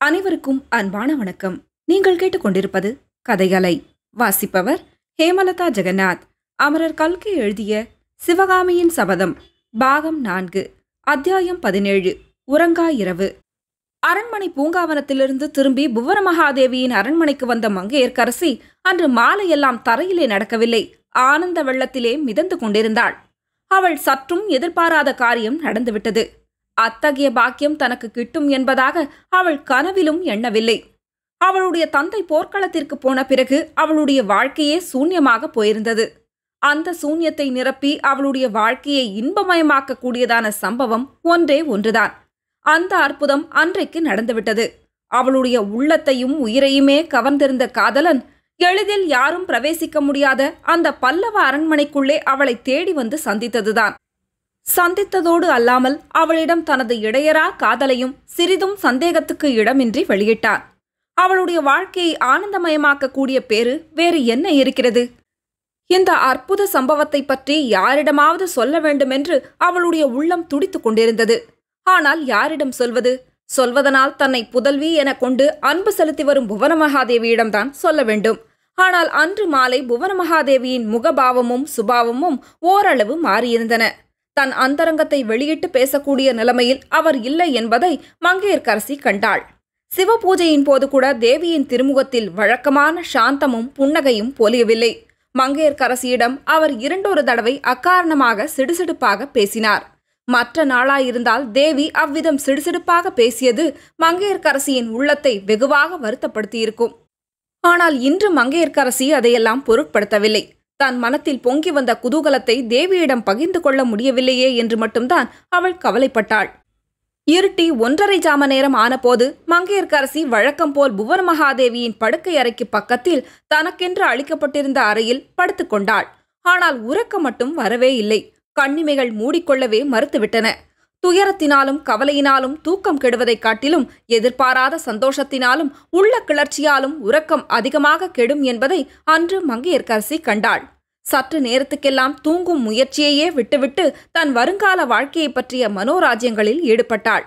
அனைவருக்கும் அன்பான வணக்கம். நீங்கள் கேட்டுக்கொண்டிருப்பது கதைகளை. வாசிப்பவர் ஹேமலதா ஜெகநாத். அமரர் கல்கி எழுதிய சிவகாமியின் சபதம் பாகம் 4 அத்தியாயம் 17 உறங்கா இரவு. அரண்மனை பூங்காவனத்திலிருந்து திரும்பி புவனமகாதேவியின் அரண்மனைக்கு வந்த மங்கையர்க்கரசி அன்று மாலையெல்லாம் தரையிலே நடக்கவில்லை, ஆனந்த வெள்ளத்திலே மிதந்து கொண்டிருந்தாள். அவள் சற்றும் எதிர்பாராத காரியம் நடந்துவிட்டது. அத்தகைய பாக்கியம் தனக்கு கிட்டும் என்பதாக அவள் கனவிலும் எண்ணவில்லை. அவளுடைய தந்தை போர்க்களத்திற்கு போன பிறகு அவளுடைய வாழ்க்கையே சூன்யமாக போயிருந்தது. அந்த சூன்யத்தை நிரப்பி அவளுடைய வாழ்க்கையை இன்பமயமாக்கக்கூடியதான சம்பவம் ஒன்றே ஒன்றுதான். அந்த அற்புதம் அன்றைக்கு நடந்துவிட்டது. அவளுடைய உள்ளத்தையும் உயிரையுமே கவர்ந்திருந்த காதலன் எளிதில் யாரும் பிரவேசிக்க முடியாத அந்த பல்லவ அரண்மனைக்குள்ளே அவளை தேடி வந்து சந்தித்ததுதான். சந்தித்ததோடு அல்லாமல் அவளிடம் தனது இடையரா காதலையும் சிறிதும் சந்தேகத்துக்கு இடமின்றி வெளியிட்டார். அவளுடைய வாழ்க்கையை ஆனந்தமயமாக்கக்கூடிய பேரு வேறு என்ன இருக்கிறது? இந்த அற்புத சம்பவத்தை பற்றி யாரிடமாவது சொல்ல வேண்டுமென்று அவளுடைய உள்ளம் துடித்து கொண்டிருந்தது. ஆனால் யாரிடம் சொல்வது? சொல்வதனால் தன்னை புதல்வி என கொண்டு அன்பு செலுத்தி வரும் புவனமகாதேவியிடம்தான் சொல்ல வேண்டும். ஆனால் அன்று மாலை புவனமகாதேவியின் முகபாவமும் சுபாவமும் ஓரளவு மாறியிருந்தன. தன் அந்தரங்கத்தை வெளியிட்டு பேசக்கூடிய நிலைமையில் அவர் இல்லை என்பதை மங்கையர்க்கரசி கண்டாள். சிவபூஜையின் போது கூட தேவியின் திருமுகத்தில் வழக்கமான சாந்தமும் புன்னகையும் பொலியவில்லை. மங்கையர்க்கரசியிடம் அவர் 2 தடவை அக்காரணமாக சிடுசிடுப்பாக பேசினார். மற்ற நாளாயிருந்தால் தேவி அவ்விதம் சிடுசிடுப்பாக பேசியது மங்கையர்க்கரசியின் உள்ளத்தை வெகுவாக வருத்தப்படுத்தியிருக்கும். ஆனால் இன்று மங்கையர்க்கரசி அதையெல்லாம் பொருட்படுத்தவில்லை. தன் மனத்தில் பொங்கி வந்த குதூகலத்தை தேவியிடம் பகிர்ந்து கொள்ள முடியவில்லையே என்று மட்டும்தான் அவள் கவலைப்பட்டாள். இருட்டி 1:30 ஜாம நேரம் ஆனபோது மங்கையர்க்கரசி வழக்கம் போல் புவனமகாதேவியின் படுக்கை அறைக்கு பக்கத்தில் தனக்கென்று அளிக்கப்பட்டிருந்த அறையில் படுத்துக்கொண்டாள். ஆனால் உறக்கம் மட்டும் வரவே இல்லை. கண்ணிமைகள் மூடிக்கொள்ளவே மறுத்துவிட்டன. துயரத்தினாலும் கவலையினாலும் தூக்கம் கெடுவதைக் காட்டிலும் எதிர்பாராத சந்தோஷத்தினாலும் உள்ள கிளர்ச்சியாலும் உறக்கம் அதிகமாக கெடும் என்பதை அன்று மங்கையர்க்கரசி கண்டாள். சற்று நேரத்துக்கெல்லாம் தூங்கும் முயற்சியையே விட்டுவிட்டு தன் வருங்கால வாழ்க்கையை பற்றிய மனோராஜ்யங்களில் ஈடுபட்டாள்.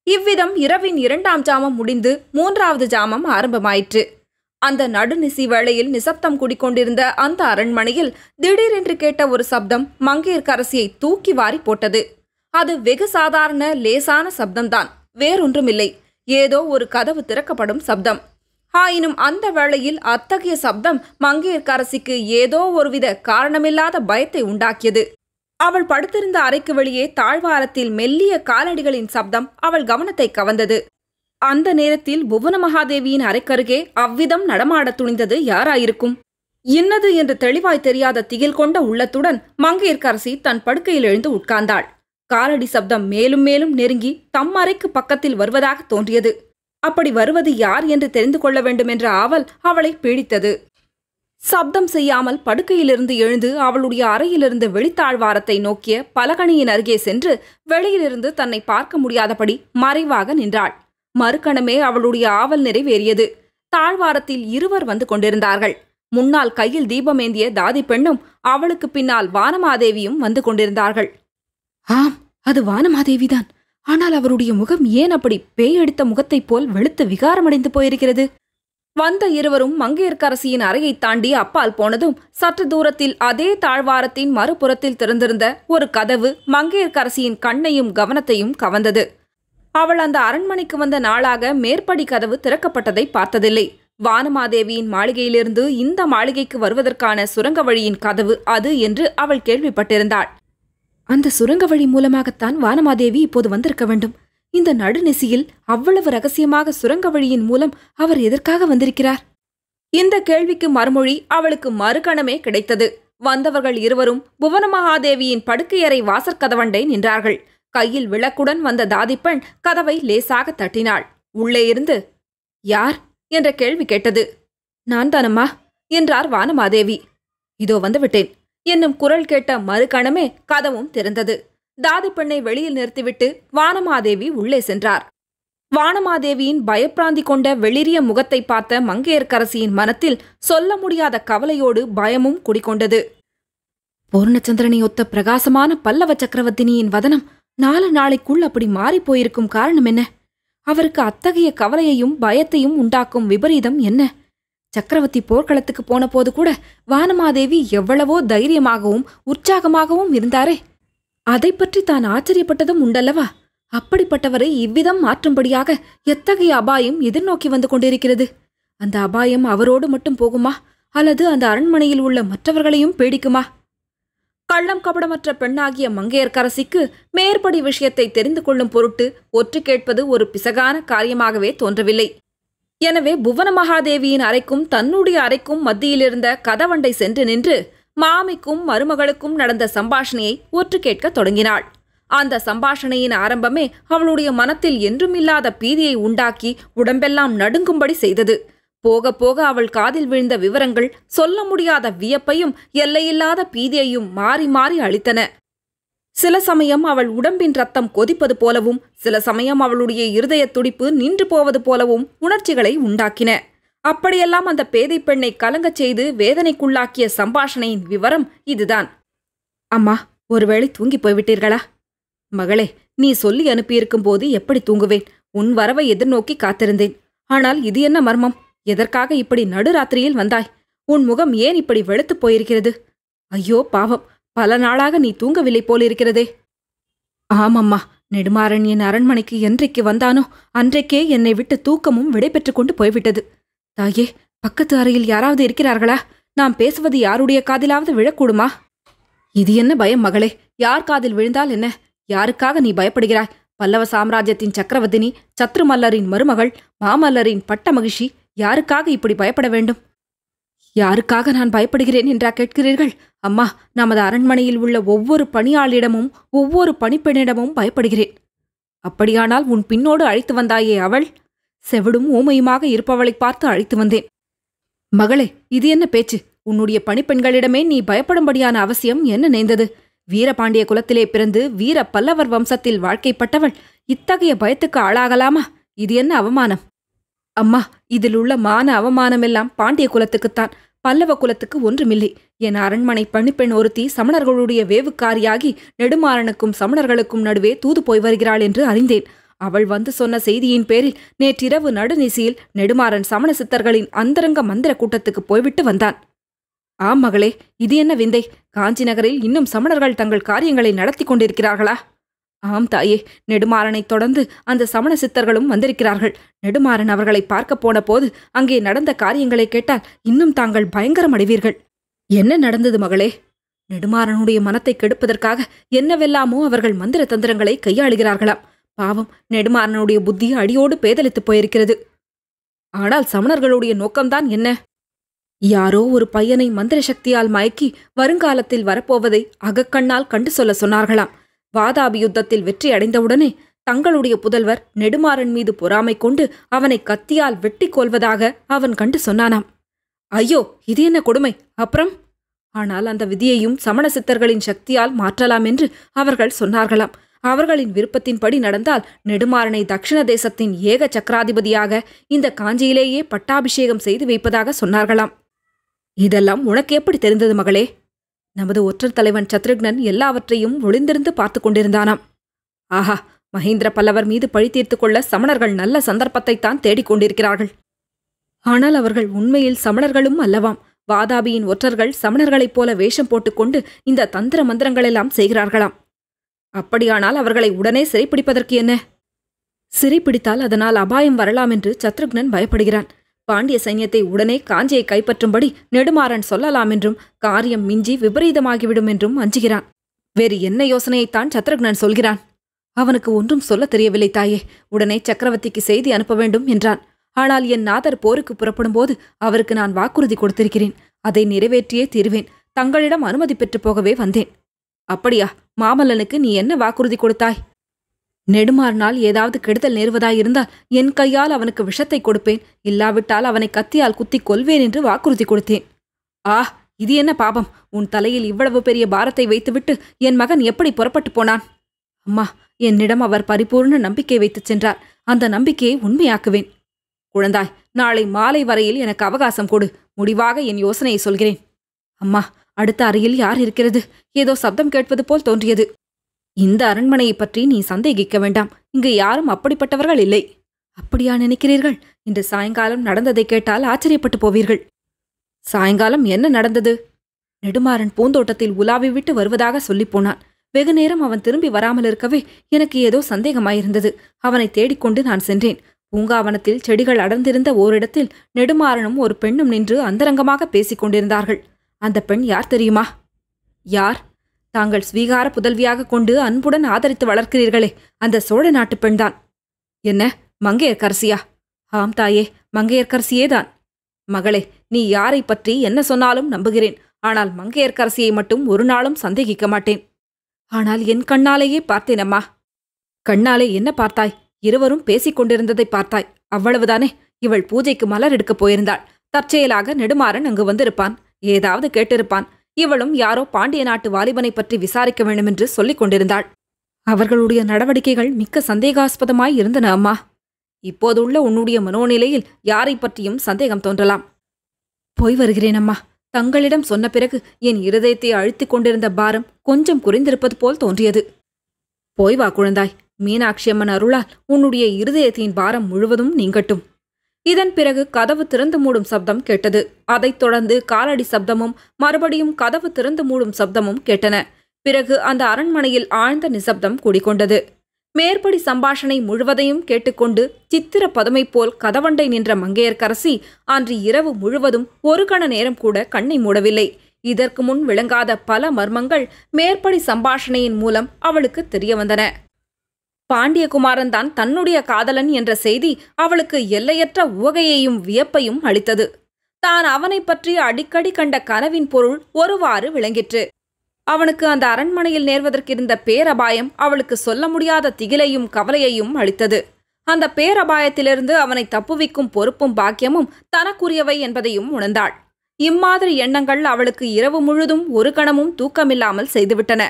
இவ்விதம் இரவின் 2ஆம் ஜாமம் முடிந்து 3வது ஜாமம் ஆரம்பமாயிற்று. அந்த நடுநிசி வேளையில் நிசப்தம் குடிக்கொண்டிருந்த அந்த அரண்மனையில் திடீரென்று கேட்ட ஒரு சப்தம் மங்கையர்க்கரசியை தூக்கி வாரி போட்டது. அது வெகு சாதாரண லேசான சப்தம்தான், வேறொன்றுமில்லை. ஏதோ ஒரு கதவு திறக்கப்படும் சப்தம். ஆயினும் அந்த வேளையில் அத்தகைய சப்தம் மங்கையர்க்கரசிக்கு ஏதோ ஒருவித காரணமில்லாத பயத்தை உண்டாக்கியது. அவள் படுத்திருந்த அறைக்கு வெளியே தாழ்வாரத்தில் மெல்லிய காலடிகளின் சப்தம் அவள் கவனத்தை கவர்ந்தது. அந்த நேரத்தில் புவனமகாதேவியின் அறைக்கருகே அவ்விதம் நடமாடத் துணிந்தது யாராயிருக்கும்? இன்னது என்று தெளிவாய் தெரியாத திகில் கொண்ட உள்ளத்துடன் மங்கையர்க்கரசி தன் படுக்கையில் எழுந்து உட்கார்ந்தாள். காலடி சப்தம் மேலும் மேலும் நெருங்கி தம் அறைக்கு பக்கத்தில் வருவதாக தோன்றியது. அப்படி வருவது யார் என்று தெரிந்து கொள்ள வேண்டுமென்ற ஆவல் அவளை பீடித்தது. சப்தம் செய்யாமல் படுக்கையிலிருந்து எழுந்து அவளுடைய அறையிலிருந்து வெளித்தாழ்வாரத்தை நோக்கிய பலகணியின் அருகே சென்று வெளியிலிருந்து தன்னை பார்க்க முடியாதபடி மறைவாக நின்றாள். மறுகணமே அவளுடைய ஆவல் நிறைவேறியது. தாழ்வாரத்தில் இருவர் வந்து கொண்டிருந்தார்கள். முன்னால் கையில் தீபமேந்திய தாதி பெண்ணும் அவளுக்கு பின்னால் வானமாதேவியும் வந்து கொண்டிருந்தார்கள். ஆம், அது வானமாதேவிதான். ஆனால் அவருடைய முகம் ஏன் அப்படி பேயடித்த முகத்தைப் போல் வெளுத்து விகாரமடைந்து போயிருக்கிறது? வந்த இருவரும் மங்கையர்க்கரசியின் அறையை தாண்டி அப்பால் போனதும் சற்று தூரத்தில் அதே தாழ்வாரத்தின் மறுபுறத்தில் திறந்திருந்த ஒரு கதவு மங்கையர்க்கரசியின் கண்ணையும் கவனத்தையும் கவர்ந்தது. அவள் அந்த அரண்மனைக்கு வந்த நாளாக மேற்படி கதவு திறக்கப்பட்டதை பார்த்ததில்லை. வானமாதேவியின் மாளிகையிலிருந்து இந்த மாளிகைக்கு வருவதற்கான சுரங்க வழியின் கதவு அது என்று அவள் கேள்விப்பட்டிருந்தாள். அந்த சுரங்க வழி மூலமாகத்தான் வானமாதேவி இப்போது வந்திருக்க வேண்டும். இந்த நடுநிசியில் அவ்வளவு ரகசியமாக சுரங்க வழியின் மூலம் அவர் எதற்காக வந்திருக்கிறார்? இந்த கேள்விக்கு மறுமொழி அவளுக்கு மறுகணமே கிடைத்தது. வந்தவர்கள் இருவரும் புவனமகாதேவியின் படுக்கையறை வாசற்கதவண்டை நின்றார்கள். கையில் விளக்குடன் வந்த தாதிப்பெண் கதவை லேசாக தட்டினாள். உள்ளே இருந்து யார் என்ற கேள்வி கேட்டது. நான் தானம்மா என்றார் வானமாதேவி. இதோ வந்துவிட்டேன் என்னும் குரல் கேட்ட மறுகணமே கதவும் திறந்தது. தாதி பெண்ணை வெளியில் நிறுத்திவிட்டு வானமாதேவி உள்ளே சென்றார். வானமாதேவியின் பயப்பிராந்தி கொண்ட வெளிரிய முகத்தை பார்த்த மங்கையர்க்கரசியின் மனத்தில் சொல்ல முடியாத கவலையோடு பயமும் குடிக்கொண்டது. பூர்ணச்சந்திரனை ஒத்த பிரகாசமான பல்லவ சக்கரவர்த்தினியின் வதனம் 4 நாளைக்குள் அப்படி மாறிப்போயிருக்கும் காரணம் என்ன? அவருக்கு அத்தகைய கவலையையும் பயத்தையும் உண்டாக்கும் விபரீதம் என்ன? சக்கரவர்த்தி போர்க்களத்துக்கு போன போது கூட வானமாதேவி எவ்வளவோ தைரியமாகவும் உற்சாகமாகவும் இருந்தாரே. அதை பற்றி தான் ஆச்சரியப்பட்டதும் உண்டல்லவா? அப்படிப்பட்டவரை இவ்விதம் மாற்றும்படியாக எத்தகைய அபாயம் எதிர்நோக்கி வந்து கொண்டிருக்கிறது? அந்த அபாயம் அவரோடு மட்டும் போகுமா, அல்லது அந்த அரண்மனையில் உள்ள மற்றவர்களையும் பீடிக்குமா? கள்ளம் கபடமற்ற பெண்ணாகிய மங்கையர்க்கரசிக்கு மேற்படி விஷயத்தை தெரிந்து கொள்ளும் பொருட்டு ஒற்று கேட்பது ஒரு பிசகான காரியமாகவே தோன்றவில்லை. எனவே புவன மகாதேவியின் அறைக்கும் தன்னுடைய அறைக்கும் மத்தியிலிருந்த கதவண்டை சென்று நின்று மாமிக்கும் மருமகளுக்கும் நடந்த சம்பாஷணையை ஒற்று கேட்கத் தொடங்கினாள். அந்த சம்பாஷணையின் ஆரம்பமே அவளுடைய மனத்தில் என்றுமில்லாத பீதியை உண்டாக்கி உடம்பெல்லாம் நடுங்கும்படி செய்தது. போக போக அவள் காதில் விழுந்த விவரங்கள் சொல்ல முடியாத வியப்பையும் எல்லையில்லாத பீதியையும் மாறி மாறி அளித்தன. சில சமயம் அவள் உடம்பின் ரத்தம் கொதிப்பது போலவும், சில சமயம் அவளுடைய இருதய துடிப்பு நின்று போவது போலவும் உணர்ச்சிகளை உண்டாக்கின. அப்படியெல்லாம் அந்த பேதை பெண்ணை கலங்கச் செய்து வேதனைக்குள்ளாக்கிய சம்பாஷணையின் விவரம் இதுதான். அம்மா, ஒருவேளை தூங்கி போய்விட்டீர்களா? மகளே, நீ சொல்லி அனுப்பியிருக்கும் போது எப்படி தூங்குவேன்? உன் வரவை எதிர்நோக்கி காத்திருந்தேன். ஆனால் இது என்ன மர்மம்? எதற்காக இப்படி நடுராத்திரியில் வந்தாய்? உன் முகம் ஏன் இப்படி வெளுத்துப் போயிருக்கிறது? ஐயோ பாவம், பல நாளாக நீ தூங்கவில்லை போலிருக்கிறதே. ஆமம்மா, நெடுமாறன் என் அரண்மனைக்கு என்றைக்கு வந்தானோ அன்றைக்கே என்னை விட்டு தூக்கமும் விடைபெற்று கொண்டு போய்விட்டது. தாயே, பக்கத்து அறையில் யாராவது இருக்கிறார்களா? நாம் பேசுவது யாருடைய காதிலாவது விழக்கூடுமா? இது என்ன பயம் மகளே? யார் காதில் விழுந்தால் என்ன? யாருக்காக நீ பயப்படுகிறாய்? பல்லவ சாம்ராஜ்யத்தின் சக்கரவர்த்தினி, சத்ரு மல்லரின் மருமகள், மாமல்லரின் பட்ட மகிழ்ச்சி, யாருக்காக இப்படி பயப்பட வேண்டும்? யாருக்காக நான் பயப்படுகிறேன் என்றா கேட்கிறீர்கள்? அம்மா, நமது அரண்மனையில் உள்ள ஒவ்வொரு பணியாளிடமும் ஒவ்வொரு பணிப்பெண்ணிடமும் பயப்படுகிறேன். அப்படியானால் உன் பின்னோடு அழைத்து வந்தாயே அவள்? செவிடும் ஊமையுமாக இருப்பவளை பார்த்து அழைத்து வந்தேன். மகளே, இது என்ன பேச்சு? உன்னுடைய பணிப்பெண்களிடமே நீ பயப்படும்படியான அவசியம் என்ன நேர்ந்தது? வீரபாண்டிய குலத்திலே பிறந்து வீர பல்லவர் வம்சத்தில் வாழ்க்கைப்பட்டவள் இத்தகைய பயத்துக்கு ஆளாகலாமா? இது என்ன அவமானம்? அம்மா, இதில் உள்ள மான அவமானமெல்லாம் பாண்டிய குலத்துக்குத்தான், பல்லவ குலத்துக்கு ஒன்றுமில்லை. என் அரண்மனை பணிப்பெண் ஒருத்தி சமணர்களுடைய வேவுக்காரியாகி நெடுமாறனுக்கும் சமணர்களுக்கும் நடுவே தூது போய் வருகிறாள் என்று அறிந்தேன். அவள் வந்து சொன்ன செய்தியின் பேரில் நேற்றிரவு நடுநிசியில் நெடுமாறன் சமண சித்தர்களின் அந்தரங்க மந்திர கூட்டத்துக்கு போய்விட்டு வந்தான். ஆம் மகளே, இது என்ன விந்தை? காஞ்சி நகரில் இன்னும் சமணர்கள் தங்கள் காரியங்களை நடத்தி கொண்டிருக்கிறார்களா? ஆம் தாயே, நெடுமாறனைத் தொடர்ந்து அந்த சமண சித்தர்களும் வந்திருக்கிறார்கள். நெடுமாறன் அவர்களை பார்க்க போன போது அங்கே நடந்த காரியங்களை கேட்டால் இன்னும் தாங்கள் பயங்கரம் அடைவீர்கள். என்ன நடந்தது மகளே? நெடுமாறனுடைய மனத்தை கெடுப்பதற்காக என்னவெல்லாமோ அவர்கள் மந்திர தந்திரங்களை கையாளுகிறார்களாம். பாவம், நெடுமாறனுடைய புத்தி அடியோடு பேதலித்துப் போயிருக்கிறது. ஆனால் சமணர்களுடைய நோக்கம்தான் என்ன? யாரோ ஒரு பையனை மந்திர சக்தியால் மயக்கி வருங்காலத்தில் வரப்போவதை அகக்கண்ணால் கண்டு சொல்ல சொன்னார்களாம். வாதாபி யுத்தத்தில் வெற்றி அடைந்தவுடனே தங்களுடைய புதல்வர் நெடுமாறன் மீது பொறாமை கொண்டு அவனை கத்தியால் வெட்டி கொல்வதாக அவன் கண்டு சொன்னானாம். ஐயோ, இது என்ன கொடுமை! அப்புறம்? ஆனால் அந்த விதியையும் சமண சித்தர்களின் சக்தியால் மாற்றலாம் என்று அவர்கள் சொன்னார்களாம். அவர்களின் விருப்பத்தின்படி நடந்தால் நெடுமாறனை தக்ஷிண தேசத்தின் ஏக சக்கராதிபதியாக இந்த காஞ்சியிலேயே பட்டாபிஷேகம் செய்து வைப்பதாக சொன்னார்களாம். இதெல்லாம் உனக்கு எப்படி தெரிந்தது மகளே? நமது ஒற்றர் தலைவன் சத்ருக்னன் எல்லாவற்றையும் ஒளிந்திருந்து பார்த்து கொண்டிருந்தானாம். ஆஹா, மகேந்திர பல்லவர் மீது பழி தீர்த்து கொள்ள சமணர்கள் நல்ல சந்தர்ப்பத்தைத்தான் தேடிக்கொண்டிருக்கிறார்கள். ஆனால் அவர்கள் உண்மையில் சமணர்களும் அல்லவாம். வாதாபியின் ஒற்றர்கள் சமணர்களைப் போல வேஷம் போட்டுக்கொண்டு இந்த தந்திர மந்திரங்களெல்லாம் செய்கிறார்களாம். அப்படியானால் அவர்களை உடனே சிறைப்பிடிப்பதற்கு என்ன? சிறைப்பிடித்தால் அதனால் அபாயம் வரலாம் என்று சத்ருக்னன் பயப்படுகிறான். பாண்டிய சைன்யத்தை உடனே காஞ்சியை கைப்பற்றும்படி நெடுமாறன் சொல்லலாம் என்றும் காரியம் மிஞ்சி விபரீதமாகிவிடும் என்றும் அஞ்சுகிறான். வேறு என்ன யோசனையைத்தான் சத்ருக்னன் சொல்கிறான்? அவனுக்கு ஒன்றும் சொல்ல தெரியவில்லை தாயே. உடனே சக்கரவர்த்திக்கு செய்தி அனுப்ப வேண்டும் என்றான். ஆனால் என் நாதர் போருக்கு புறப்படும் போது அவருக்கு நான் வாக்குறுதி கொடுத்திருக்கிறேன். அதை நிறைவேற்றியே தீருவேன். தங்களிடம் அனுமதி பெற்று போகவே வந்தேன். அப்படியா? மாமல்லனுக்கு நீ என்ன வாக்குறுதி கொடுத்தாய்? நெடுமாறனால் ஏதாவது கெடுதல் நேருவதாயிருந்தால் என் கையால் அவனுக்கு விஷத்தை கொடுப்பேன், இல்லாவிட்டால் அவனை கத்தியால் குத்தி கொல்வேன் என்று வாக்குறுதி கொடுத்தேன். ஆ, இது என்ன பாபம்? உன் தலையில் இவ்வளவு பெரிய பாரத்தை வைத்துவிட்டு என் மகன் எப்படி புறப்பட்டு போனான்? அம்மா, என்னிடம் அவர் பரிபூர்ண நம்பிக்கை வைத்துச் சென்றார். அந்த நம்பிக்கையை உண்மையாக்குவேன். குழந்தாய், நாளை மாலை வரையில் எனக்கு அவகாசம் கொடு. முடிவாக என் யோசனையை சொல்கிறேன். அம்மா, அடுத்த அறையில் யார் இருக்கிறது? ஏதோ சப்தம் கேட்பது போல் தோன்றியது. இந்த அரண்மனையை பற்றி நீ சந்தேகிக்க வேண்டாம். இங்கு யாரும் அப்படிப்பட்டவர்கள் இல்லை. அப்படியா நினைக்கிறீர்கள்? இன்று சாயங்காலம் நடந்ததை கேட்டால் ஆச்சரியப்பட்டு போவீர்கள். சாயங்காலம் என்ன நடந்தது? நெடுமாறன் பூந்தோட்டத்தில் உலாவி விட்டு வருவதாக சொல்லிப் போனான். வெகு நேரம் அவன் திரும்பி வராமல் இருக்கவே எனக்கு ஏதோ சந்தேகமாயிருந்தது. அவனை தேடிக்கொண்டு நான் சென்றேன். பூங்காவனத்தில் செடிகள் அடர்ந்திருந்த ஓரிடத்தில் நெடுமாறனும் ஒரு பெண்ணும் நின்று அந்தரங்கமாக பேசிக் கொண்டிருந்தார்கள். அந்த பெண் யார் தெரியுமா? யார்? தாங்கள் ஸ்வீகார புதல்வியாக கொண்டு அன்புடன் ஆதரித்து வளர்க்கிறீர்களே, அந்த சோழ நாட்டு பெண்தான். என்ன, மங்கையர்க்கரசியா? ஆம் தாயே, மங்கையர்க்கரசியேதான். மகளே, நீ யாரை பற்றி என்ன சொன்னாலும் நம்புகிறேன். ஆனால் மங்கையர்க்கரசியை மட்டும் ஒரு நாளும் சந்தேகிக்க மாட்டேன். ஆனால் என் கண்ணாலேயே பார்த்தேன் அம்மா. கண்ணாலே என்ன பார்த்தாய்? இருவரும் பேசிக் கொண்டிருந்ததை பார்த்தாய், அவ்வளவுதானே? இவள் பூஜைக்கு மலர் எடுக்கப் போயிருந்தாள். தற்செயலாக நெடுமாறன் அங்கு வந்திருப்பான். ஏதாவது கேட்டிருப்பான். இவளும் யாரோ பாண்டிய நாட்டு வாலிபனை பற்றி விசாரிக்க வேண்டுமென்று சொல்லிக் கொண்டிருந்தாள். அவர்களுடைய நடவடிக்கைகள் மிக்க சந்தேகாஸ்பதமாய் இருந்தன அம்மா. இப்போதுள்ள உன்னுடைய மனோநிலையில் யாரை பற்றியும் சந்தேகம் தோன்றலாம். போய் வருகிறேன் அம்மா. தங்களிடம் சொன்ன பிறகு என் இருதயத்தை அழுத்திக் கொண்டிருந்த பாரம் கொஞ்சம் குறைந்திருப்பது போல் தோன்றியது. போய் வா குழந்தாய். மீனாட்சி அம்மன் அருளால் உன்னுடைய இருதயத்தின் பாரம் முழுவதும் நீங்கட்டும். இதன் பிறகு கதவு திறந்து மூடும் சப்தம் கேட்டது. அதைத் தொடர்ந்து காலடி சப்தமும் மறுபடியும் கதவு திறந்து மூடும் சப்தமும் கேட்டன. பிறகு அந்த அரண்மனையில் ஆழ்ந்த நிசப்தம் குடிகொண்டது. மேற்படி சம்பாஷணை முழுவதையும் கேட்டுக்கொண்டு சித்திர பதுமை போல் கதவண்டை நின்ற மங்கையர்க்கரசி அன்று இரவு முழுவதும் ஒரு கண நேரம் கூட கண்ணை மூடவில்லை. இதற்கு முன் விளங்காத பல மர்மங்கள் மேற்படி சம்பாஷணையின் மூலம் அவளுக்கு தெரிய வந்தன. பாண்டியகுமாரன் தான் தன்னுடைய காதலன் என்ற செய்தி அவளுக்கு எல்லையற்ற உவகையையும் வியப்பையும் அளித்தது. தான் அவனை பற்றி அடிக்கடி கண்ட கனவின் பொருள் ஒருவாறு விளங்கிற்று. அவனுக்கு அந்த அரண்மனையில் நேர்வதற்கிருந்த பேரபாயம் அவளுக்கு சொல்ல முடியாத திகிலையும் கவலையையும் அளித்தது. அந்த பேரபாயத்திலிருந்து அவனை தப்புவிக்கும் பொறுப்பும் பாக்கியமும் தனக்குரியவை என்பதையும் உணர்ந்தாள். இம்மாதிரி எண்ணங்கள் அவளுக்கு இரவு முழுதும் ஒரு கணமும் தூக்கமில்லாமல் செய்துவிட்டன.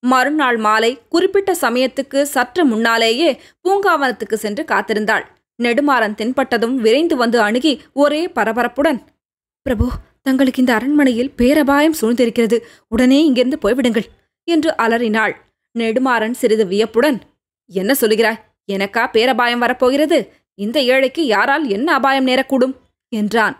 மறுநாள் மாலை குறிப்பிட்ட சமயத்துக்கு சற்று முன்னாலேயே பூங்காவனத்துக்கு சென்று காத்திருந்தாள். நெடுமாறன் தென்பட்டதும் விரைந்து வந்து அணுகி ஒரே பரபரப்புடன், பிரபு, தங்களுக்கு இந்த அரண்மனையில் பேரபாயம் சூழ்ந்திருக்கிறது. உடனே இங்கிருந்து போய்விடுங்கள் என்று அலறினாள். நெடுமாறன் சிறிது வியப்புடன், என்ன சொல்லுகிறாய்? எனக்கா பேரபாயம் வரப்போகிறது? இந்த ஏழைக்கு யாரால் என்ன அபாயம் நேரக்கூடும் என்றான்.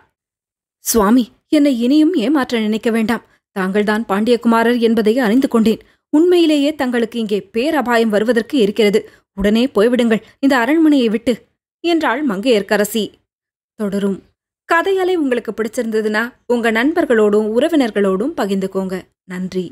சுவாமி, என்னை இனியும் ஏமாற்ற நினைக்க வேண்டாம். தாங்கள்தான் பாண்டியகுமாரர் என்பதை அறிந்து கொண்டேன். உண்மையிலேயே தங்களுக்கு இங்கே பேரபாயம் வருவதற்கு இருக்கிறது. உடனே போய்விடுங்கள் இந்த அரண்மனையை விட்டு என்றாள் மங்கையர்க்கரசி. தொடரும். கதையலை உங்களுக்கு பிடிச்சிருந்ததுன்னா உங்க நண்பர்களோடும் உறவினர்களோடும் பகிர்ந்துக்கோங்க. நன்றி.